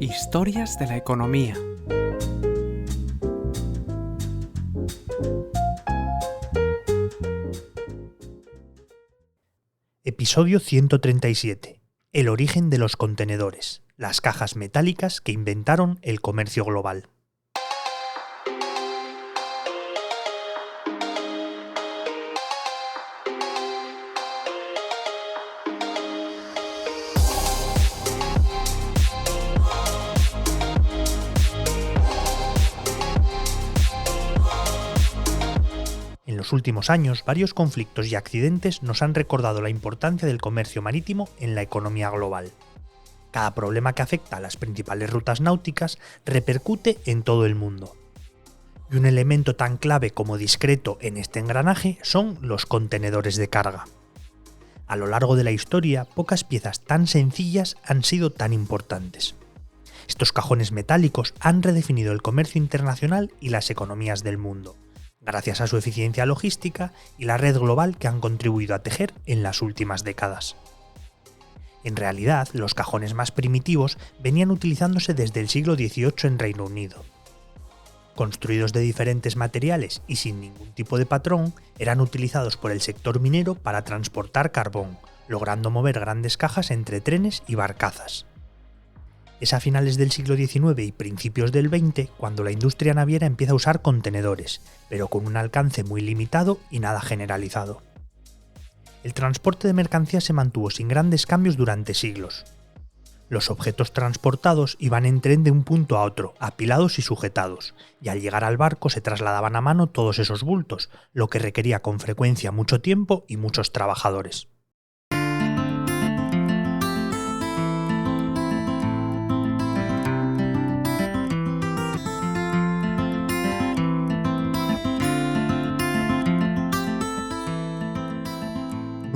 Historias de la economía. Episodio 137. El origen de los contenedores, las cajas metálicas que inventaron el comercio global. En los últimos años, varios conflictos y accidentes nos han recordado la importancia del comercio marítimo en la economía global. Cada problema que afecta a las principales rutas náuticas repercute en todo el mundo. Y un elemento tan clave como discreto en este engranaje son los contenedores de carga. A lo largo de la historia, pocas piezas tan sencillas han sido tan importantes. Estos cajones metálicos han redefinido el comercio internacional y las economías del mundo, gracias a su eficiencia logística y la red global que han contribuido a tejer en las últimas décadas. En realidad, los cajones más primitivos venían utilizándose desde el siglo XVIII en Reino Unido. Construidos de diferentes materiales y sin ningún tipo de patrón, eran utilizados por el sector minero para transportar carbón, logrando mover grandes cajas entre trenes y barcazas. Es a finales del siglo XIX y principios del XX cuando la industria naviera empieza a usar contenedores, pero con un alcance muy limitado y nada generalizado. El transporte de mercancías se mantuvo sin grandes cambios durante siglos. Los objetos transportados iban en tren de un punto a otro, apilados y sujetados, y al llegar al barco se trasladaban a mano todos esos bultos, lo que requería con frecuencia mucho tiempo y muchos trabajadores.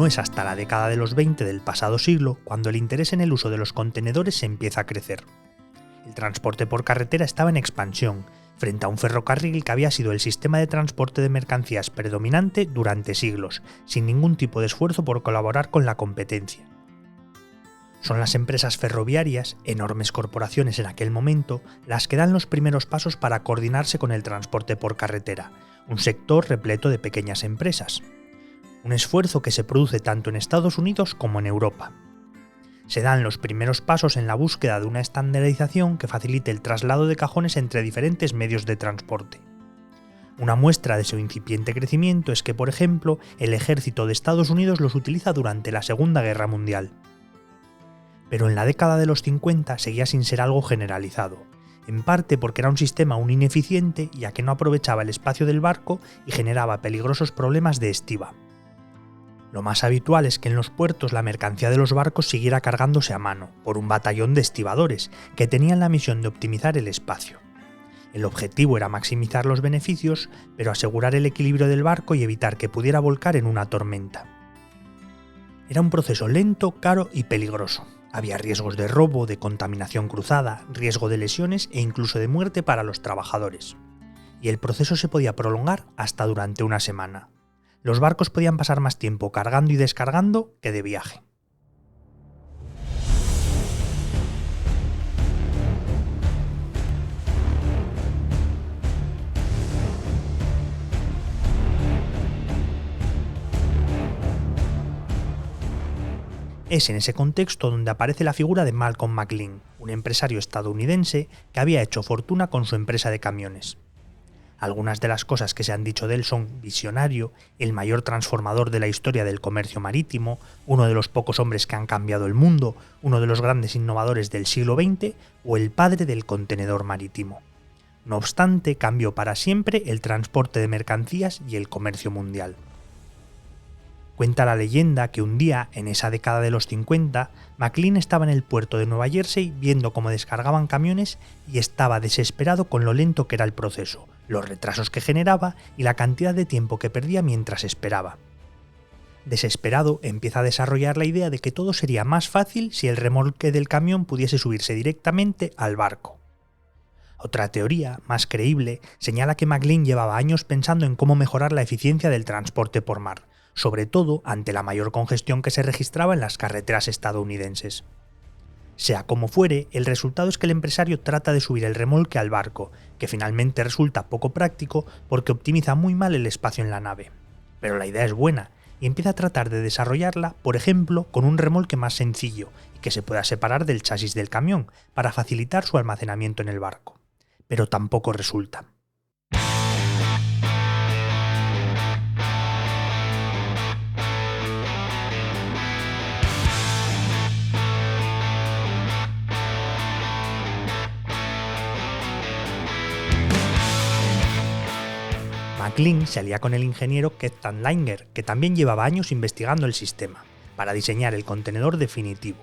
No es hasta la década de los 20 del pasado siglo cuando el interés en el uso de los contenedores se empieza a crecer. El transporte por carretera estaba en expansión, frente a un ferrocarril que había sido el sistema de transporte de mercancías predominante durante siglos, sin ningún tipo de esfuerzo por colaborar con la competencia. Son las empresas ferroviarias, enormes corporaciones en aquel momento, las que dan los primeros pasos para coordinarse con el transporte por carretera, un sector repleto de pequeñas empresas. Un esfuerzo que se produce tanto en Estados Unidos como en Europa. Se dan los primeros pasos en la búsqueda de una estandarización que facilite el traslado de cajones entre diferentes medios de transporte. Una muestra de su incipiente crecimiento es que, por ejemplo, el ejército de Estados Unidos los utiliza durante la Segunda Guerra Mundial. Pero en la década de los 50 seguía sin ser algo generalizado, en parte porque era un sistema aún ineficiente ya que no aprovechaba el espacio del barco y generaba peligrosos problemas de estiba. Lo más habitual es que en los puertos la mercancía de los barcos siguiera cargándose a mano, por un batallón de estibadores, que tenían la misión de optimizar el espacio. El objetivo era maximizar los beneficios, pero asegurar el equilibrio del barco y evitar que pudiera volcar en una tormenta. Era un proceso lento, caro y peligroso. Había riesgos de robo, de contaminación cruzada, riesgo de lesiones e incluso de muerte para los trabajadores. Y el proceso se podía prolongar hasta durante una semana. Los barcos podían pasar más tiempo cargando y descargando que de viaje. Es en ese contexto donde aparece la figura de Malcolm McLean, un empresario estadounidense que había hecho fortuna con su empresa de camiones. Algunas de las cosas que se han dicho de él son visionario, el mayor transformador de la historia del comercio marítimo, uno de los pocos hombres que han cambiado el mundo, uno de los grandes innovadores del siglo XX o el padre del contenedor marítimo. No obstante, cambió para siempre el transporte de mercancías y el comercio mundial. Cuenta la leyenda que un día, en esa década de los 50, McLean estaba en el puerto de Nueva Jersey viendo cómo descargaban camiones y estaba desesperado con lo lento que era el proceso, los retrasos que generaba y la cantidad de tiempo que perdía mientras esperaba. Desesperado, empieza a desarrollar la idea de que todo sería más fácil si el remolque del camión pudiese subirse directamente al barco. Otra teoría, más creíble, señala que McLean llevaba años pensando en cómo mejorar la eficiencia del transporte por mar, sobre todo ante la mayor congestión que se registraba en las carreteras estadounidenses. Sea como fuere, el resultado es que el empresario trata de subir el remolque al barco, que finalmente resulta poco práctico porque optimiza muy mal el espacio en la nave. Pero la idea es buena, y empieza a tratar de desarrollarla, por ejemplo, con un remolque más sencillo y que se pueda separar del chasis del camión, para facilitar su almacenamiento en el barco. Pero tampoco resulta. McLean se alía con el ingeniero Keith Tandlinger, que también llevaba años investigando el sistema, para diseñar el contenedor definitivo.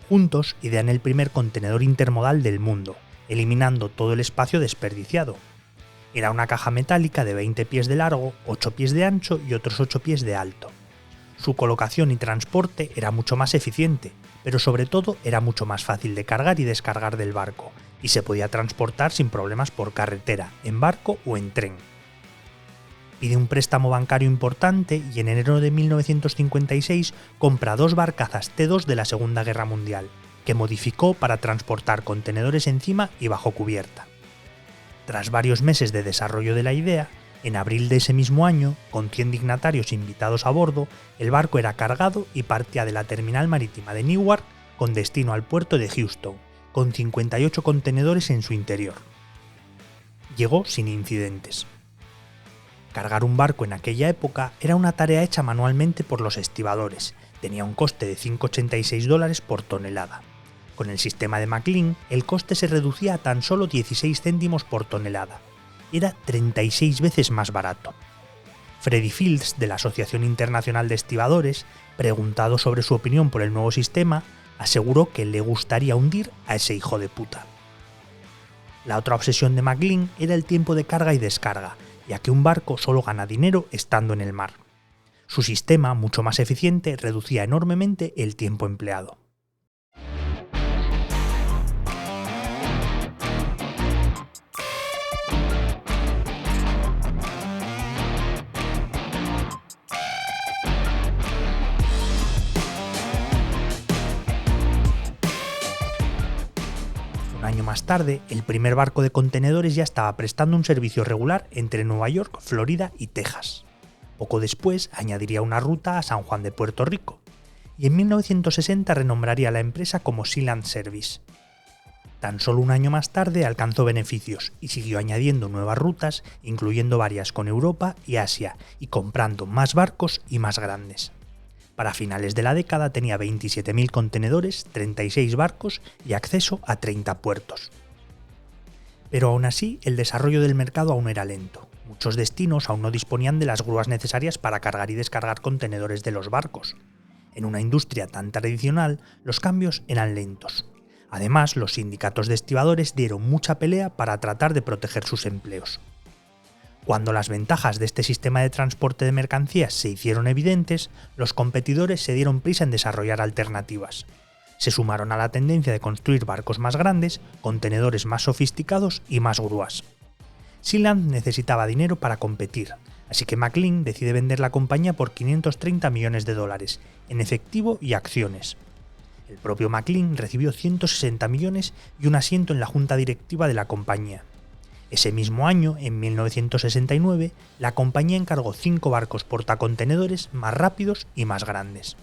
Juntos idean el primer contenedor intermodal del mundo, eliminando todo el espacio desperdiciado. Era una caja metálica de 20 pies de largo, 8 pies de ancho y otros 8 pies de alto. Su colocación y transporte era mucho más eficiente, pero sobre todo era mucho más fácil de cargar y descargar del barco, y se podía transportar sin problemas por carretera, en barco o en tren. Pide un préstamo bancario importante y en enero de 1956 compra 2 barcazas T2 de la Segunda Guerra Mundial, que modificó para transportar contenedores encima y bajo cubierta. Tras varios meses de desarrollo de la idea, en abril de ese mismo año, con 100 dignatarios invitados a bordo, el barco era cargado y partía de la terminal marítima de Newark con destino al puerto de Houston, con 58 contenedores en su interior. Llegó sin incidentes. Cargar un barco en aquella época era una tarea hecha manualmente por los estibadores, tenía un coste de $5,86 por tonelada. Con el sistema de McLean, el coste se reducía a tan solo 16 céntimos por tonelada. Era 36 veces más barato. Freddy Fields, de la Asociación Internacional de Estibadores, preguntado sobre su opinión por el nuevo sistema, aseguró que le gustaría hundir a ese hijo de puta. La otra obsesión de McLean era el tiempo de carga y descarga, ya que un barco solo gana dinero estando en el mar. Su sistema, mucho más eficiente, reducía enormemente el tiempo empleado. Un año más tarde, el primer barco de contenedores ya estaba prestando un servicio regular entre Nueva York, Florida y Texas. Poco después añadiría una ruta a San Juan de Puerto Rico, y en 1960 renombraría la empresa como Sealand Service. Tan solo un año más tarde alcanzó beneficios y siguió añadiendo nuevas rutas, incluyendo varias con Europa y Asia, y comprando más barcos y más grandes. Para finales de la década tenía 27.000 contenedores, 36 barcos y acceso a 30 puertos. Pero aún así, el desarrollo del mercado aún era lento. Muchos destinos aún no disponían de las grúas necesarias para cargar y descargar contenedores de los barcos. En una industria tan tradicional, los cambios eran lentos. Además, los sindicatos de estibadores dieron mucha pelea para tratar de proteger sus empleos. Cuando las ventajas de este sistema de transporte de mercancías se hicieron evidentes, los competidores se dieron prisa en desarrollar alternativas. Se sumaron a la tendencia de construir barcos más grandes, contenedores más sofisticados y más grúas. Sealand necesitaba dinero para competir, así que McLean decide vender la compañía por $530 millones en efectivo y acciones. El propio McLean recibió 160 millones y un asiento en la junta directiva de la compañía. Ese mismo año, en 1969, la compañía encargó 5 barcos portacontenedores más rápidos y más grandes.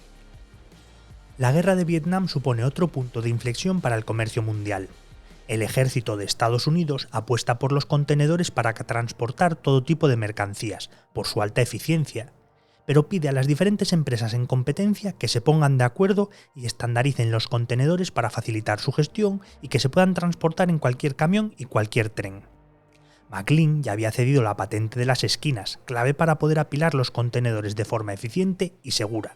La guerra de Vietnam supone otro punto de inflexión para el comercio mundial. El ejército de Estados Unidos apuesta por los contenedores para transportar todo tipo de mercancías, por su alta eficiencia, pero pide a las diferentes empresas en competencia que se pongan de acuerdo y estandaricen los contenedores para facilitar su gestión y que se puedan transportar en cualquier camión y cualquier tren. McLean ya había cedido la patente de las esquinas, clave para poder apilar los contenedores de forma eficiente y segura.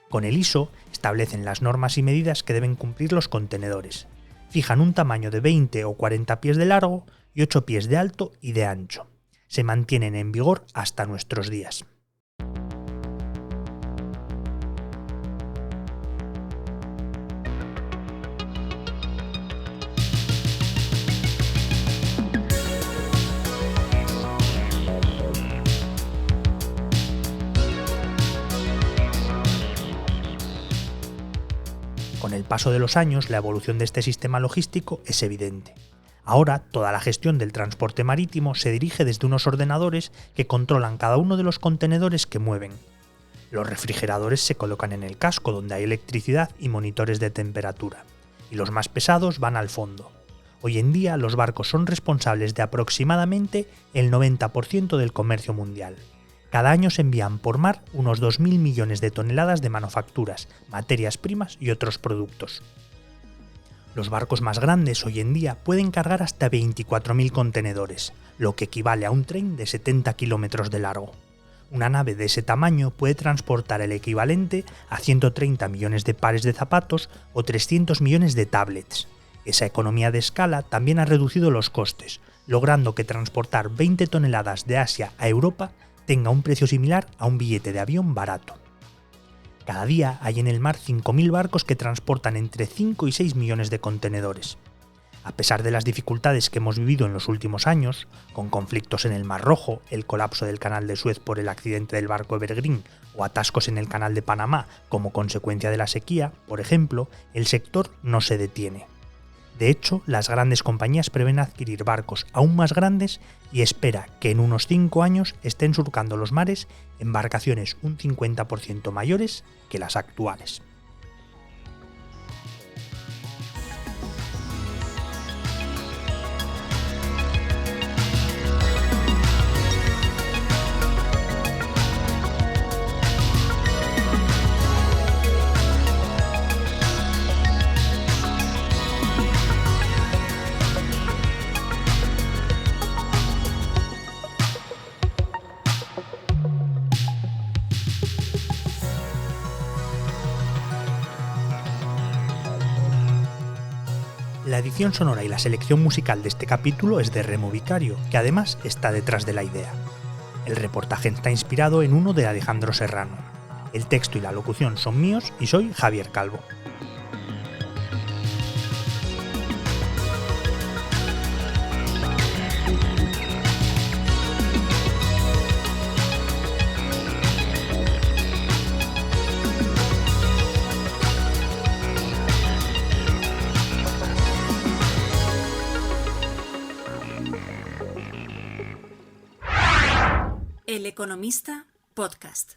Con el ISO establecen las normas y medidas que deben cumplir los contenedores. Fijan un tamaño de 20 o 40 pies de largo y 8 pies de alto y de ancho. Se mantienen en vigor hasta nuestros días. Con el paso de los años, la evolución de este sistema logístico es evidente. Ahora, toda la gestión del transporte marítimo se dirige desde unos ordenadores que controlan cada uno de los contenedores que mueven. Los refrigeradores se colocan en el casco, donde hay electricidad y monitores de temperatura, y los más pesados van al fondo. Hoy en día, los barcos son responsables de aproximadamente el 90% del comercio mundial. Cada año se envían por mar unos 2.000 millones de toneladas de manufacturas, materias primas y otros productos. Los barcos más grandes hoy en día pueden cargar hasta 24.000 contenedores, lo que equivale a un tren de 70 kilómetros de largo. Una nave de ese tamaño puede transportar el equivalente a 130 millones de pares de zapatos o 300 millones de tablets. Esa economía de escala también ha reducido los costes, logrando que transportar 20 toneladas de Asia a Europa tenga un precio similar a un billete de avión barato. Cada día hay en el mar 5.000 barcos que transportan entre 5 y 6 millones de contenedores. A pesar de las dificultades que hemos vivido en los últimos años, con conflictos en el Mar Rojo, el colapso del canal de Suez por el accidente del barco Evergreen o atascos en el canal de Panamá como consecuencia de la sequía, por ejemplo, el sector no se detiene. De hecho, las grandes compañías prevén adquirir barcos aún más grandes y espera que en unos 5 años estén surcando los mares embarcaciones un 50% mayores que las actuales. La edición sonora y la selección musical de este capítulo es de Remo Vicario, que además está detrás de la idea. El reportaje está inspirado en uno de Alejandro Serrano. El texto y la locución son míos y soy Javier Calvo. El Economista Podcast.